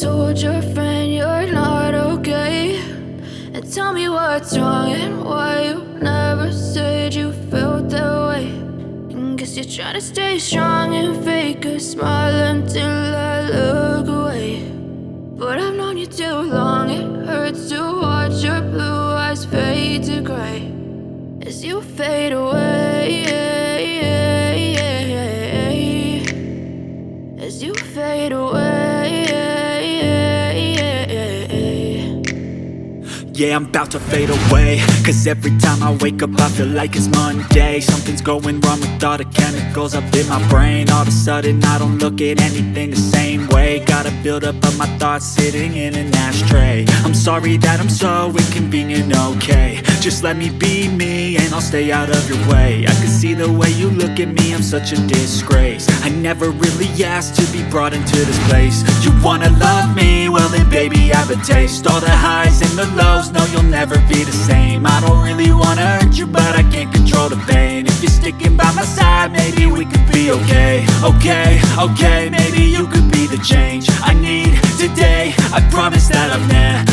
told your friend you're not okay? And tell me what's wrong and why you never said you felt that way. And guess you're trying to stay strong and fake a smile until I look away. But I've known you too long, it hurts to watch your blue eyes fade to gray as you fade away, as you fade away. Yeah, I'm about to fade away, cause every time I wake up I feel like it's Monday. Something's going wrong with all the chemicals up in my brain. All of a sudden I don't look at anything the same way. Gotta build up of my thoughts sitting in an ashtray. I'm sorry that I'm so inconvenient, okay? Just let me be me and I'll stay out of your way. I can see the way you look at me, I'm such a disgrace. I never really asked to be brought into this place. You wanna love me? Well then baby I have a taste. All the highs and the lows, no you'll never be the same. I don't really wanna hurt you but I can't control the pain. If you're sticking by my side maybe we could be okay. Okay, maybe you could be the change I need today. I promise that I've never